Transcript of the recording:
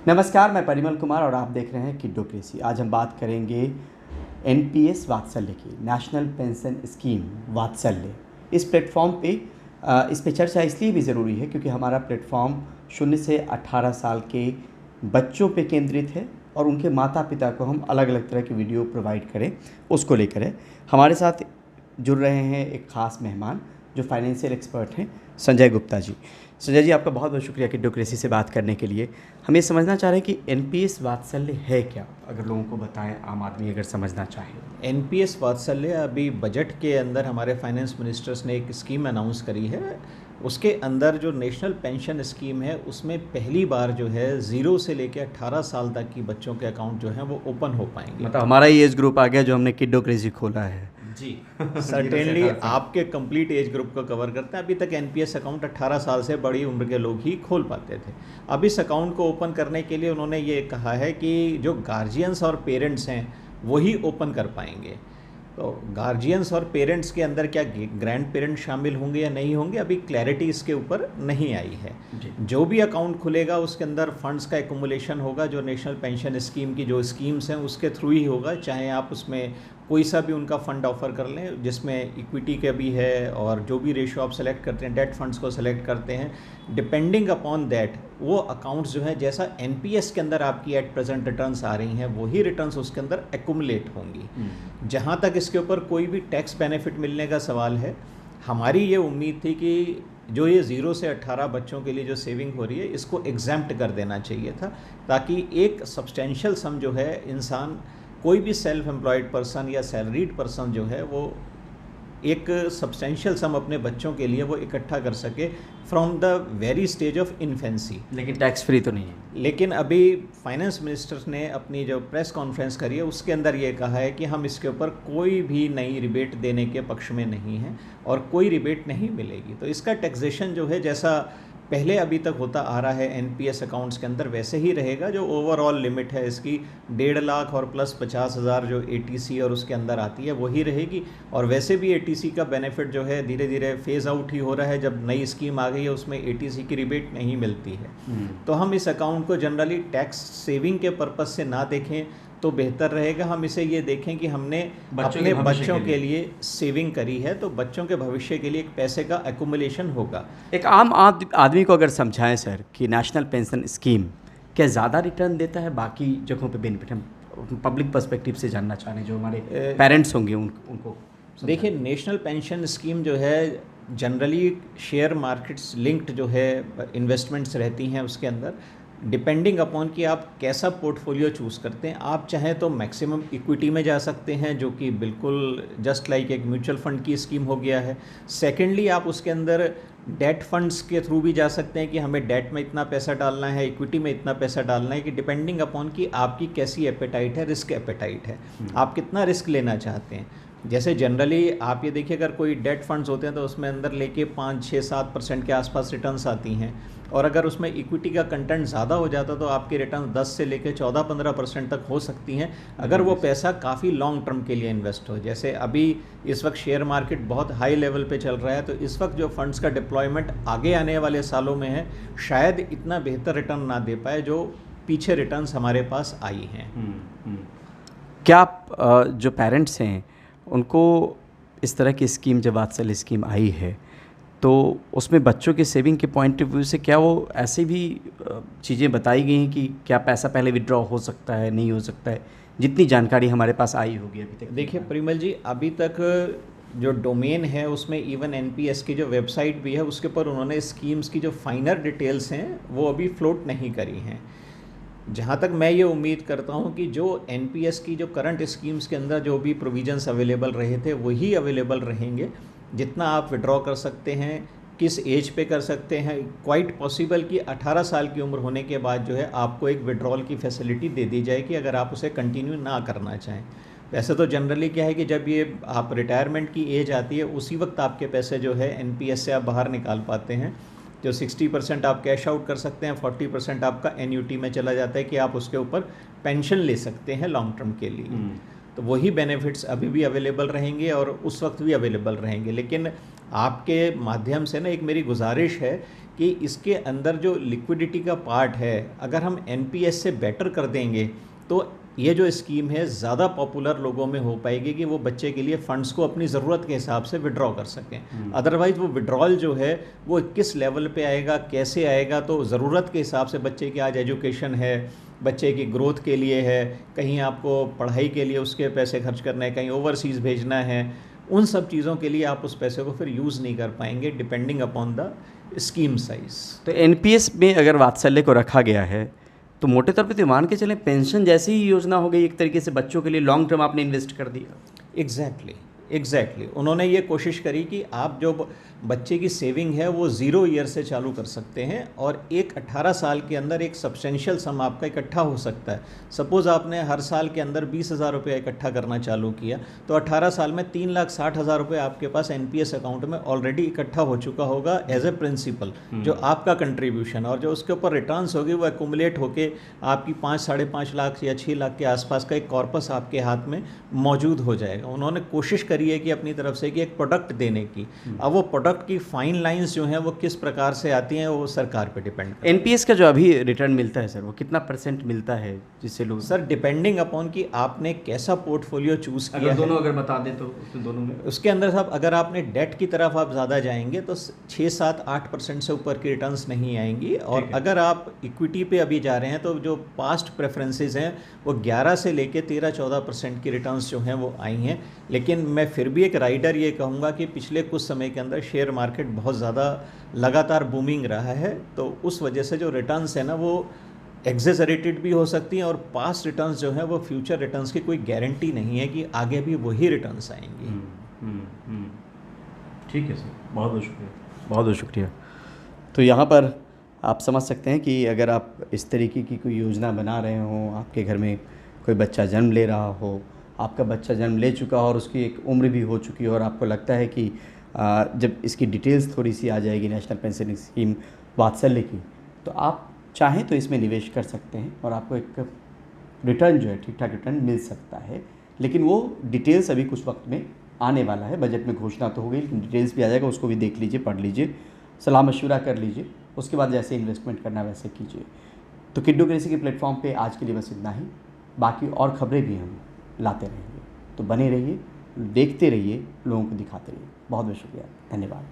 नमस्कार, मैं परिमल कुमार और आप देख रहे हैं किड्डोक्रेसी। आज हम बात करेंगे एनपीएस वात्सल्य की, नेशनल पेंशन स्कीम वात्सल्य। इस प्लेटफॉर्म पे इस पे चर्चा इसलिए भी ज़रूरी है क्योंकि हमारा प्लेटफॉर्म 0 से 18 साल के बच्चों पे केंद्रित है और उनके माता पिता को हम अलग अलग तरह की वीडियो प्रोवाइड करें, उसको लेकर है। हमारे साथ जुड़ रहे हैं एक ख़ास मेहमान जो फाइनेंशियल एक्सपर्ट हैं, संजय गुप्ता जी। संजय जी, आपका बहुत बहुत शुक्रिया किड्डोक्रेसी से बात करने के लिए। हम ये समझना चाह रहे हैं कि एनपीएस वात्सल्य है क्या, अगर लोगों को बताएं, आम आदमी अगर समझना चाहे। एनपीएस वात्सल्य अभी बजट के अंदर हमारे फाइनेंस मिनिस्टर्स ने एक स्कीम अनाउंस करी है। उसके अंदर जो नेशनल पेंशन स्कीम है उसमें पहली बार जो है 0 से लेकर 18 साल तक की बच्चों के अकाउंट जो हैं वो ओपन हो पाएंगे। मतलब हमारा ही एज ग्रुप आ गया जो हमने किड्डोक्रेसी खोला है। जी सर्टेनली आपके कंप्लीट एज ग्रुप को कवर करता है। अभी तक एनपीएस अकाउंट 18 साल से बड़ी उम्र के लोग ही खोल पाते थे। अब इस अकाउंट को ओपन करने के लिए उन्होंने ये कहा है कि जो गार्जियंस और पेरेंट्स हैं वही ओपन कर पाएंगे। तो गार्जियंस और पेरेंट्स के अंदर क्या ग्रैंड पेरेंट्स शामिल होंगे या नहीं होंगे, अभी क्लैरिटी इसके ऊपर नहीं आई है। जो भी अकाउंट खुलेगा उसके अंदर फंड्स का एक्युमुलेशन होगा, जो नेशनल पेंशन स्कीम की जो स्कीम्स हैं उसके थ्रू ही होगा। चाहे आप उसमें कोई सा भी उनका फ़ंड ऑफ़र कर लें जिसमें इक्विटी का भी है, और जो भी रेशो आप सेलेक्ट करते हैं, डेट फंड्स को सेलेक्ट करते हैं, डिपेंडिंग अपॉन दैट वो अकाउंट्स जो है जैसा एनपीएस के अंदर आपकी एट प्रेजेंट रिटर्न्स आ रही हैं वही रिटर्न्स उसके अंदर एक्युमुलेट होंगी। जहाँ तक इसके ऊपर कोई भी टैक्स बेनिफिट मिलने का सवाल है, हमारी ये उम्मीद थी कि जो ये 0 से 18 बच्चों के लिए जो सेविंग हो रही है इसको एग्जैम्प्ट कर देना चाहिए था, ताकि एक सब्सटेंशियल सम जो है इंसान, कोई भी सेल्फ एम्प्लॉयड पर्सन या सैलरीड पर्सन जो है वो एक सब्सटेंशियल सम अपने बच्चों के लिए वो इकट्ठा कर सके from the very stage of infancy. लेकिन टैक्स फ्री तो नहीं है। लेकिन अभी फाइनेंस मिनिस्टर्स ने अपनी जो प्रेस कॉन्फ्रेंस करी है उसके अंदर ये कहा है कि हम इसके ऊपर कोई भी नई रिबेट देने के पक्ष में नहीं हैं और कोई रिबेट नहीं मिलेगी। तो इसका टैक्सेशन जो है जैसा पहले अभी तक होता आ रहा है एनपीएस अकाउंट्स के अंदर वैसे ही रहेगा। जो ओवरऑल लिमिट है इसकी 1.5 लाख और प्लस 50,000 जो एटीसी और उसके अंदर आती है वही रहेगी। और वैसे भी एटीसी का बेनिफिट जो है धीरे धीरे फेज़ आउट ही हो रहा है। जब नई स्कीम आ गई है उसमें एटीसी की रिबेट नहीं मिलती है। तो हम इस अकाउंट को जनरली टैक्स सेविंग के पर्पज़ से ना देखें तो बेहतर रहेगा। हम इसे ये देखें कि हमने अपने बच्चों के लिए सेविंग करी है, तो बच्चों के भविष्य के लिए एक पैसे का एक्युमुलेशन होगा। एक आम आदमी को अगर समझाएं सर कि नेशनल पेंशन स्कीम क्या ज़्यादा रिटर्न देता है बाकी जगहों पे बेनिफिट, हम पब्लिक पर्सपेक्टिव से जानना चाह रहे हैं, जो हमारे पेरेंट्स होंगे उनको देखिए, नेशनल पेंशन स्कीम जो है जनरली शेयर मार्केट्स लिंक्ड जो है इन्वेस्टमेंट्स रहती हैं उसके अंदर, डिपेंडिंग अपॉन कि आप कैसा पोर्टफोलियो चूज़ करते हैं। आप चाहें तो मैक्सिमम इक्विटी में जा सकते हैं जो कि बिल्कुल जस्ट लाइक एक म्यूचुअल फंड की स्कीम हो गया है। सेकेंडली आप उसके अंदर डेट फंड्स के थ्रू भी जा सकते हैं कि हमें डेट में इतना पैसा डालना है, इक्विटी में इतना पैसा डालना है, कि डिपेंडिंग अपॉन कि आपकी कैसी एपेटाइट है, रिस्क एपेटाइट है, आप कितना रिस्क लेना चाहते हैं। जैसे जनरली आप ये देखिए, अगर कोई डेट फंड्स होते हैं तो उसमें अंदर लेके 5, 6, 7% के आसपास रिटर्न्स आती हैं, और अगर उसमें इक्विटी का कंटेंट ज़्यादा हो जाता तो आपकी रिटर्न 10 से लेकर 14-15% तक हो सकती हैं, अगर वो पैसा काफ़ी लॉन्ग टर्म के लिए इन्वेस्ट हो। जैसे अभी इस वक्त शेयर मार्केट बहुत हाई लेवल पे चल रहा है, तो इस वक्त जो फंड्स का डिप्लॉयमेंट आगे आने वाले सालों में है शायद इतना बेहतर रिटर्न ना दे पाए जो पीछे रिटर्न्स हमारे पास आई हैं। क्या आप जो पेरेंट्स हैं उनको इस तरह की स्कीम, जब वात्सल्य स्कीम आई है तो उसमें बच्चों के सेविंग के पॉइंट ऑफ व्यू से क्या वो ऐसी भी चीज़ें बताई गई हैं कि क्या पैसा पहले विड्रॉ हो सकता है, नहीं हो सकता है, जितनी जानकारी हमारे पास आई होगी अभी तक? देखिए परिमल जी, अभी तक जो डोमेन है उसमें इवन एनपीएस की जो वेबसाइट भी है उसके ऊपर उन्होंने स्कीम्स की जो फाइनर डिटेल्स हैं वो अभी फ्लोट नहीं करी हैं। जहाँ तक मैं ये उम्मीद करता हूँ कि जो एनपीएस की जो करंट स्कीम्स के अंदर जो भी प्रोविजंस अवेलेबल रहे थे वही अवेलेबल रहेंगे। जितना आप विड्रॉ कर सकते हैं, किस एज पे कर सकते हैं, क्वाइट पॉसिबल कि 18 साल की उम्र होने के बाद जो है आपको एक विड्रॉल की फैसिलिटी दे दी जाएगी अगर आप उसे कंटिन्यू ना करना चाहें। वैसे तो जनरली क्या है कि जब ये आप रिटायरमेंट की एज आती है उसी वक्त आपके पैसे जो है एनपीएस से आप बाहर निकाल पाते हैं। जो 60% आप कैश आउट कर सकते हैं, 40% आपका एन्यूटी में चला जाता है कि आप उसके ऊपर पेंशन ले सकते हैं लॉन्ग टर्म के लिए। तो वही बेनिफिट्स अभी भी अवेलेबल रहेंगे और उस वक्त भी अवेलेबल रहेंगे। लेकिन आपके माध्यम से ना एक मेरी गुजारिश है कि इसके अंदर जो लिक्विडिटी का पार्ट है, अगर हम एनपीएस से बेटर कर देंगे तो ये जो स्कीम है ज़्यादा पॉपुलर लोगों में हो पाएगी कि वो बच्चे के लिए फ़ंड्स को अपनी ज़रूरत के हिसाब से विड्रॉ कर सकें। अदरवाइज़ वो विड्रॉल जो है वो किस लेवल पे आएगा, कैसे आएगा, तो ज़रूरत के हिसाब से बच्चे की आज एजुकेशन है, बच्चे की ग्रोथ के लिए है, कहीं आपको पढ़ाई के लिए उसके पैसे खर्च करना है, कहीं ओवरसीज़ भेजना है, उन सब चीज़ों के लिए आप उस पैसे को फिर यूज़ नहीं कर पाएंगे depending upon the scheme size. तो एनपीएस में अगर वात्सल्य को रखा गया है तो मोटे तौर पे तो मान के चलें पेंशन जैसी ही योजना हो गई एक तरीके से, बच्चों के लिए लॉन्ग टर्म आपने इन्वेस्ट कर दिया। एग्जैक्टली उन्होंने ये कोशिश करी कि आप जो बच्चे की सेविंग है वो 0 ईयर से चालू कर सकते हैं और 18 साल के अंदर एक सब्सटेंशियल सम आपका इकट्ठा हो सकता है। सपोज़ आपने हर साल के अंदर 20,000 रुपये इकट्ठा करना चालू किया तो 18 साल में 3,60,000 रुपये आपके पास एनपीएस अकाउंट में ऑलरेडी इकट्ठा हो चुका होगा एज ए प्रिंसिपल, जो आपका कंट्रीब्यूशन, और जो उसके ऊपर रिटर्न्स होगी वो एक्यूमुलेट होके आपकी 5-5.5 लाख या 6 लाख के आसपास का एक कॉर्पस आपके हाथ में मौजूद हो जाएगा। उन्होंने कोशिश करी है कि अपनी तरफ से कि एक प्रोडक्ट देने की, अब वो प्रोडक्ट की फाइन लाइंस जो हैं वो किस प्रकार से आती हैं वो सरकार पे डिपेंड करता है। एनपीएस का जो अभी रिटर्न मिलता है सर, वो कितना परसेंट मिलता है जिससे लोग? सर डिपेंडिंग अपॉन कि आपने कैसा पोर्टफोलियो चूज़ किया है। दोनों अगर बता दें तो दोनों में उसके अंदर साहब अगर आपने डेट की तरफ आप ज़्यादा जाएंगे तो 6-7-8% से ऊपर की रिटर्न्स नहीं आएंगी, और अगर आप इक्विटी पे अभी जा रहे हैं तो जो पास्ट प्रेफरेंसेस हैं वो 11 से लेके 13-14% की रिटर्न्स जो हैं वो आई हैं। लेकिन मैं फिर भी एक राइडर ये कहूँगा कि पिछले कुछ समय के अंदर शेयर मार्केट बहुत ज़्यादा लगातार बूमिंग रहा है, तो उस वजह से जो रिटर्न्स है ना वो एग्जेजरेटेड भी हो सकती हैं, और पास्ट रिटर्न्स जो हैं वो फ्यूचर रिटर्न्स की कोई गारंटी नहीं है कि आगे भी वही रिटर्न्स आएंगी। ठीक है सर, बहुत बहुत शुक्रिया, बहुत बहुत शुक्रिया। तो यहाँ पर आप समझ सकते हैं कि अगर आप इस तरीके की कोई योजना बना रहे हों, आपके घर में कोई बच्चा जन्म ले रहा हो, आपका बच्चा जन्म ले चुका हो और उसकी एक उम्र भी हो चुकी हो, और आपको लगता है कि जब इसकी डिटेल्स थोड़ी सी आ जाएगी नेशनल पेंशन स्कीम वात्सल्य की, तो आप चाहें तो इसमें निवेश कर सकते हैं और आपको एक रिटर्न जो है ठीक ठाक रिटर्न मिल सकता है। लेकिन वो डिटेल्स अभी कुछ वक्त में आने वाला है, बजट में घोषणा तो हो गई लेकिन डिटेल्स भी आ जाएगा, उसको भी देख लीजिए, पढ़ लीजिए, सलाह मशवरा कर लीजिए, उसके बाद जैसे इन्वेस्टमेंट करना वैसे कीजिए। तो किड्डोक्रेसी के प्लेटफॉर्म पे आज के लिए बस इतना ही, बाकी और खबरें भी हम लाते रहेंगे, तो बने रहिए, देखते रहिए, लोगों को दिखाते रहिए। बहुत बहुत शुक्रिया, धन्यवाद।